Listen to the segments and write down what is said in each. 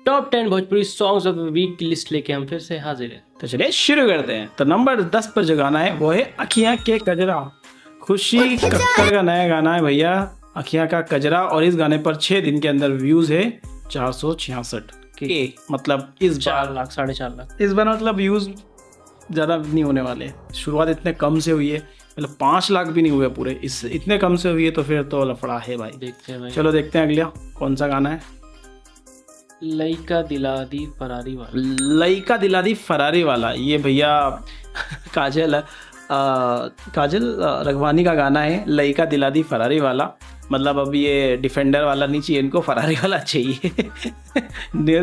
Top 10 Bhojpuri songs of the week की list लेके हम फिर से हाजिर हैं। तो चलिए शुरू करते हैं। तो नंबर 10 पर जो गाना है वो है अखियां के कजरा। खुशी कक्कर का नया गाना है भैया, अखियां का कजरा। और इस गाने पर 6 दिन के अंदर व्यूज है 466 के, मतलब इस 4 लाख 4.5 लाख इस बार मतलब व्यूज ज़्यादा नहीं होने वाले। शुरुआत इतने कम से हुई है, मतलब 5 लाख भी नहीं हुए पूरे, इस इतने कम से हुई है तो फिर तो लफड़ा है भाई। देखते हैं भाई। चलो देखते हैं अगला कौन सा गाना है। लइका दिला दी फरारी वाला। लइका दिला दी फरारी वाला, ये भैया काजल रघवानी का गाना है। लइका दिला दी फरारी वाला, मतलब अब ये डिफेंडर वाला नहीं चाहिए इनको, फरारी वाला चाहिए।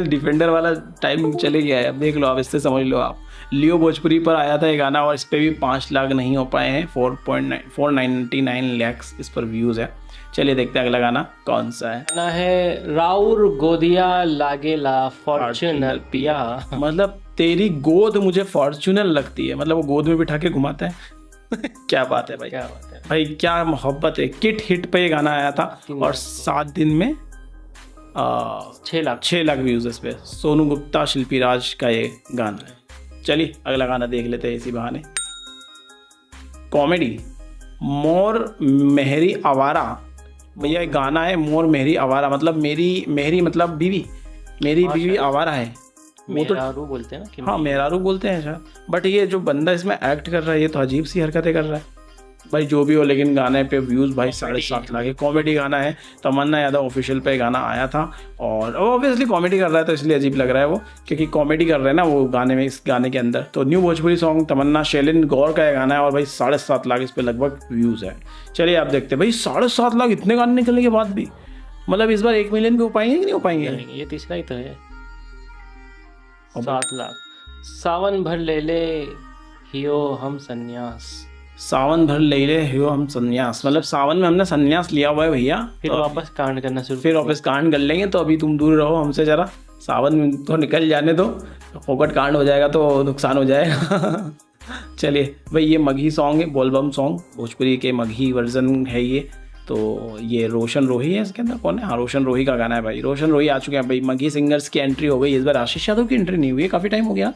डिफेंडर वाला टाइम चले गया है, अब देख लो आप, इससे समझ लो आप। लियो भोजपुरी पर आया था ये गाना और इस पर भी 5 लाख नहीं हो पाए हैं। 499 लैक्स इस पर व्यूज़ है। चलिए देखते हैं अगला गाना कौन सा है। गाना है राउर गोदिया लागेला फॉर्च्यूनर पिया। मतलब तेरी गोद मुझे फॉर्च्यूनर लगती है, मतलब वो गोद में बिठा के घुमाता है। क्या बात है भाई, क्या बात है भाई, क्या मोहब्बत है। किट हिट पे ये गाना आया था और 7 दिन में 6 लाख व्यूज इस पे। सोनू गुप्ता शिल्पी राज का ये गाना है। चलिए अगला गाना देख लेते हैं इसी बहाने। कॉमेडी मोर मेहरी आवारा, भैया एक गाना है मोर मेहरी आवारा, मतलब मेहरी मतलब बीवी, मेरी बीवी आवारा है। वो तो मेहरारू बोलते हैं ना कि हाँ मेहरारू बोलते हैं शायद, बट ये जो बंदा इसमें एक्ट कर रहा है ये तो अजीब सी हरकतें कर रहा है भाई। जो भी हो, लेकिन गाने पे व्यूज़ भाई 7.5 लाख है। कॉमेडी गाना है, तमन्ना यादव ऑफिशियल पे गाना आया था और ऑब्वियसली कॉमेडी कर रहा है तो इसलिए अजीब लग रहा है वो, क्योंकि कॉमेडी कर रहे हैं ना वो गाने में, इस गाने के अंदर। तो न्यू भोजपुरी सॉन्ग तमन्ना शैलिन गौर का ये गाना है और भाई 7.5 लाख इस पर लगभग व्यूज़ है। चलिए आप देखते हैं भाई 7.5 लाख इतने गाने निकलने के बाद भी, मतलब इस बार 1 मिलियन भी हो पाएंगे कि नहीं हो पाएंगे। ये तीसरा ही तो है। 7 लाख। सावन भर ले ले हियो हम सन्यास। सावन भर ले ले हियो हम सन्यास, मतलब सावन में हमने सन्यास लिया हुआ है भैया, फिर तो वापस कांड करना शुरू। फिर वापस कांड कर लेंगे। तो अभी तुम दूर रहो हमसे जरा, सावन में तो निकल जाने दो, फोकट कांड हो जाएगा तो नुकसान हो जाएगा। चलिए भाई, ये मगही सॉन्ग है, बोलबम सॉन्ग, भोजपुरी के मगही वर्जन है ये। तो ये रोशन रोही है इसके अंदर, कौन है? हाँ रोशन रोही का गाना है भाई। रोशन रोही आ चुके हैं भाई, मगही सिंगर्स की एंट्री हो गई इस बार। आशीष यादव की एंट्री नहीं हुई है, काफ़ी टाइम हो गया।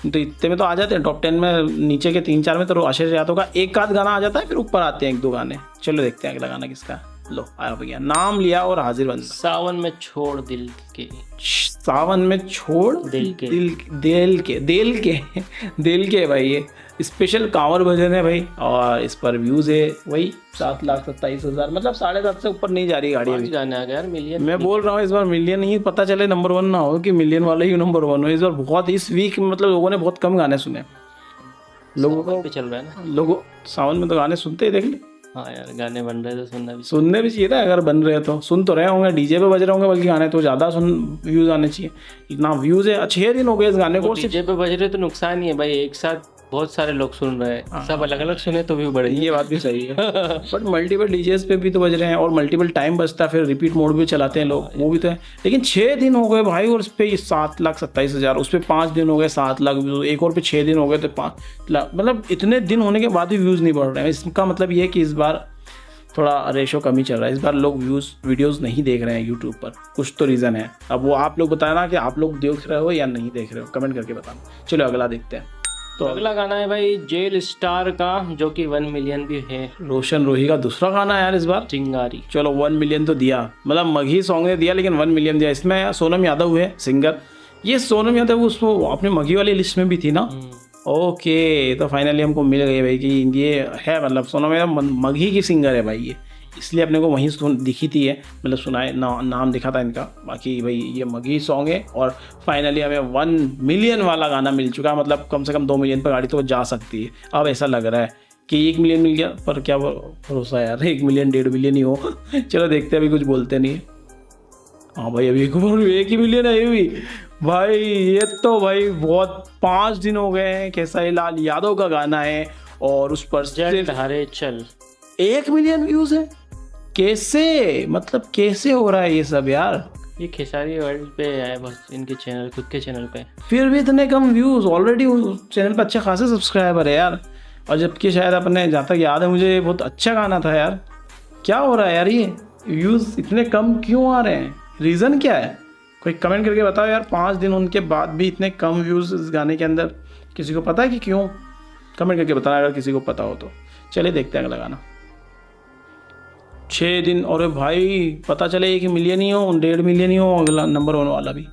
तो इतने में तो आ जाते हैं टॉप 10 में, नीचे के 3-4 में तो आशीष यादव का एक आध गाना आ जाता है, फिर ऊपर आते हैं 1-2 गाने। चलो देखते हैं अगला गाना किसका। लो आया भैया, नाम लिया और हाजिर बंदा। सावन में छोड़ दिल के, सावन में छोड़ दिल के भाई, ये स्पेशल कांवर भजन है भाई और इस पर व्यूज है वही 7,27,000, मतलब 7.5 से ऊपर नहीं जा रही गाड़ी अभी। गाने आ गया यार मिलियन। मैं बोल रहा हूँ इस बार मिलियन ही, पता चले नंबर 1 ना हो कि मिलियन वाला ही नंबर 1 हो। इस बार बहुत, इस वीक मतलब लोगों ने बहुत कम गाने सुने। लोगों को चल रहा है ना, लोगों सावन में तो गाने सुनते ही, देख ले। हाँ यार गाने बन रहे तो सुनने भी चाहिए था, अगर बन रहे तो सुन तो रहे होंगे, डीजे पे बज रहे होंगे बल्कि गाने, तो ज़्यादा व्यूज़ आने चाहिए। इतना व्यूज़ है, 6 दिन हो गए इस गाने को। डीजे पे बज रहे तो नुकसान ही है भाई, एक साथ बहुत सारे लोग सुन रहे हैं, सब अलग अलग सुने तो भी बढ़े। ये बात भी सही है। बट मल्टीपल डीजेस पे भी तो बज रहे हैं और मल्टीपल टाइम बजता है, फिर रिपीट मोड भी चलाते हैं लोग, वो भी तो है। लेकिन 6 दिन हो गए भाई और उस पर 7,27,000, उस पर 5 दिन हो गए 7 लाख व्यूज़, एक और पे 6 दिन हो गए तो 5 लाख, मतलब इतने दिन होने के बाद भी व्यूज़ नहीं बढ़ रहे हैं। इसका मतलब ये है कि इस बार थोड़ा रेशो कम ही चल रहा है। इस बार लोग वीडियोस नहीं देख रहे हैं यूट्यूब पर, कुछ तो रीज़न है। अब वो आप लोग बताना कि आप लोग देख रहे हो या नहीं देख रहे हो, कमेंट करके बताना। चलो अगला देखते हैं। तो अगला गाना है भाई जेल स्टार का, जो कि 1 मिलियन भी है। रोशन रोही का दूसरा गाना है यार इस बार, चिंगारी। चलो 1 मिलियन तो दिया, मतलब मगही सॉन्ग ने दिया लेकिन 1 मिलियन दिया। इसमें सोनम यादव है सिंगर, ये सोनम यादव उसको अपने मगही वाली लिस्ट में भी थी ना। ओके, तो फाइनली हमको मिल गई भाई कि ये है, मतलब सोनम यादव मगही की सिंगर है भाई ये, इसलिए अपने को वहीं दिखी थी है, मतलब सुनाए नाम दिखा था इनका। बाकी भाई ये मगही सॉन्ग है और फाइनली हमें 1 मिलियन वाला गाना मिल चुका, मतलब कम से कम 2 मिलियन पर गाड़ी तो जा सकती है। अब ऐसा लग रहा है कि 1 मिलियन मिल गया, पर क्या भरोसा यार, 1 मिलियन 1.5 मिलियन ही हो। चलो देखते हैं, अभी कुछ बोलते नहीं है। हाँ भाई अभी 1 ही मिलियन आई हुई भाई, ये तो भाई बहुत 5 दिन हो गए हैं। खेसारी लाल यादव का गाना है और उस पर धारे चल 1 मिलियन व्यूज है। कैसे, मतलब कैसे हो रहा है ये सब यार? ये खेसारी वर्ल्ड पे है बस, इनके चैनल, खुद के चैनल पे, फिर भी इतने कम व्यूज। ऑलरेडी चैनल पे अच्छे खासे सब्सक्राइबर है यार, और जबकि शायद अपने, जहाँ तक याद है मुझे, बहुत अच्छा गाना था यार। क्या हो रहा है यार, ये व्यूज इतने कम क्यों आ रहे हैं? रीज़न क्या है? कोई कमेंट करके बताओ यार, 5 दिन उनके बाद भी इतने कम व्यूज़ इस गाने के अंदर, किसी को पता है कि क्यों? कमेंट करके बताना अगर किसी को पता हो तो। चलिए देखते हैं अगला गाना। 6 दिन, और भाई पता चले 1 मिलियन ही हो, 1.5 मिलियन ही हो अगला नंबर 1 वाला भी।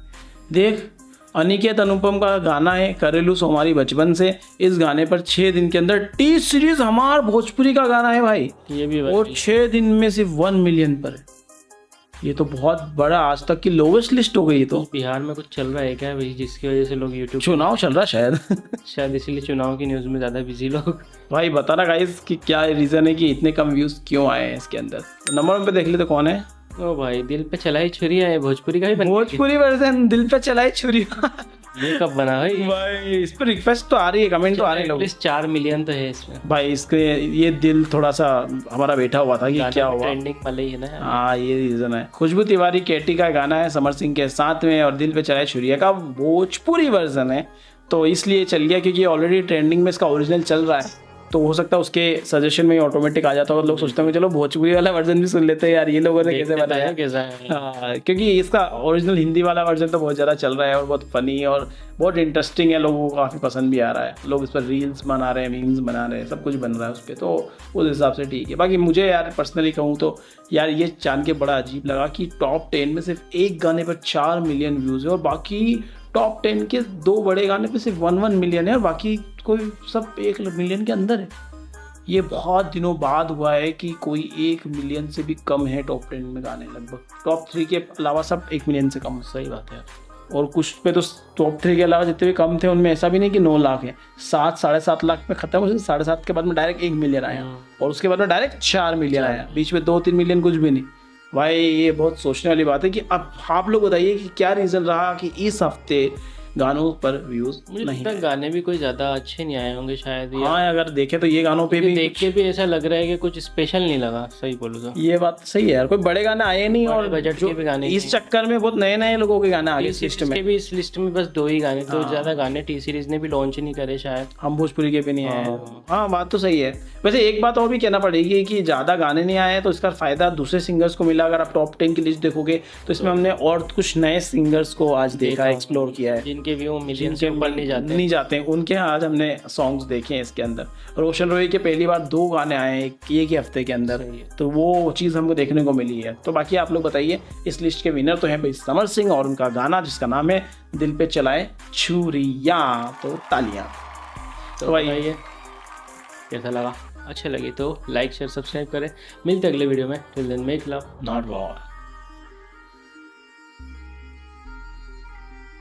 देख, अनिकेत अनुपम का गाना है करेलू सो हमारी बचपन से, इस गाने पर 6 दिन के अंदर टी सीरीज हमार भोजपुरी का गाना है भाई, ये भी और 6 दिन में सिर्फ 1 मिलियन पर है। ये तो बहुत बड़ा, आज तक की लोवेस्ट लिस्ट हो गई। तो बिहार में कुछ चल रहा है क्या भाई, जिसकी वजह से लोग यूट्यूब, चुनाव चल रहा शायद शायद इसीलिए चुनाव की न्यूज़ में ज़्यादा बिजी लोग। भाई बताना गाइस कि क्या रीज़न है कि इतने कम व्यूज़ क्यों आए हैं इसके अंदर। नंबर 1 पे देख ले तो कौन है? ओ भाई, दिल पे चलाई छुरिया है, भोजपुरी का ही बन, भोजपुरी वर्जन दिल पे चलाई छुरी ये कब बना भाई इस पर रिक्वेस्ट तो आ रही है, कमेंट तो आ रहे हैं लोग। 4 मिलियन तो है इसमें भाई इसके ये दिल थोड़ा सा हमारा बैठा हुआ था कि क्या हुआ, ट्रेंडिंग वाले ही है ना। हाँ ये रीज़न है। खुशबू तिवारी केटी का गाना है समर सिंह के साथ में, और दिल पे चलाए छुरिया का भोजपुरी वर्जन है, तो इसलिए चल गया क्योंकि ऑलरेडी ट्रेंडिंग में इसका ओरिजिनल चल रहा है, तो हो सकता है उसके सजेशन में ही ऑटोमेटिक आ जाता होगा। लोग सोचते होंगे चलो भोजपुरी वाला वर्जन भी सुन लेते हैं यार, ये लोगों ने कैसे बताया कैसा है। हाँ, क्योंकि इसका ओरिजिनल हिंदी वाला वर्जन तो बहुत ज़्यादा चल रहा है और बहुत फनी और बहुत इंटरेस्टिंग है, लोगों को काफ़ी पसंद भी आ रहा है। लोग इस पर रील्स बना रहे हैं, मीम्स बना रहे हैं, सब कुछ बन रहा है उस पर, तो उस हिसाब से ठीक है। बाकी मुझे यार पर्सनली कहूँ तो यार ये जान के बड़ा अजीब लगा कि टॉप 10 में सिर्फ एक गाने पर 4 मिलियन व्यूज़ है, और बाकी टॉप 10 के 2 बड़े गाने पे सिर्फ 1 मिलियन है, और बाकी कोई सब 1 मिलियन के अंदर है। ये बहुत दिनों बाद हुआ है कि कोई 1 मिलियन से भी कम है टॉप 10 में गाने, लगभग टॉप 3 के अलावा सब 1 मिलियन से कम। सही बात है। और कुछ पे तो टॉप 3 के अलावा जितने भी कम थे उनमें ऐसा भी नहीं कि 9 लाख है, 7 साढ़े 7 लाख में खत्म हो, 7.5 के बाद में डायरेक्ट 1 मिलियन आया, और उसके बाद में डायरेक्ट 4 मिलियन आया, बीच में 2-3 मिलियन कुछ भी नहीं। भाई ये बहुत सोचने वाली बात है कि अब आप लोग बताइए कि क्या रीज़न रहा कि इस हफ्ते गानों पर व्यूज नहीं आए। गाने भी कोई ज़्यादा अच्छे नहीं आए होंगे शायद। हाँ अगर देखे तो ये गानों पे भी देख के भी ऐसा लग रहा है कि कुछ स्पेशल नहीं लगा, सही बोलूँ तो। ये बात सही है यार, कोई बड़े गाने आए नहीं, और बजट के भी गाने इस चक्कर में बहुत नए नए लोगों के गाने आ गए इस लिस्ट में। भी इस लिस्ट में बस 2 ही गाने, तो ज़्यादा गाने टी सीरीज ने भी लॉन्च नहीं करे शायद, हम भोजपुरी के भी नहीं आए। हाँ बात तो सही है। वैसे एक बात और भी कहना पड़ेगी कि ज़्यादा गाने नहीं आए तो इसका फ़ायदा दूसरे सिंगर्स को मिला। अगर आप टॉप 10 की लिस्ट देखोगे तो इसमें हमने और कुछ नए सिंगर्स को आज देखा, एक्सप्लोर किया है, जिनके व्यू मिलियन से ऊपर नहीं जाते हैं उनके। आज हमने सॉन्ग्स देखे हैं इसके अंदर। रोशन रॉय के पहली बार 2 गाने आए एक ही हफ्ते के अंदर, तो वो चीज़ हमको देखने को मिली है। तो बाकी आप लोग बताइए, इस लिस्ट के विनर तो हैं भाई समर सिंह और उनका गाना जिसका नाम है दिल पे चलाए छुरिया। तो तालियां। तो भाई कैसा लगा, अच्छे लगे तो लाइक शेयर सब्सक्राइब करें। मिलते अगले वीडियो में। Till then make love not war.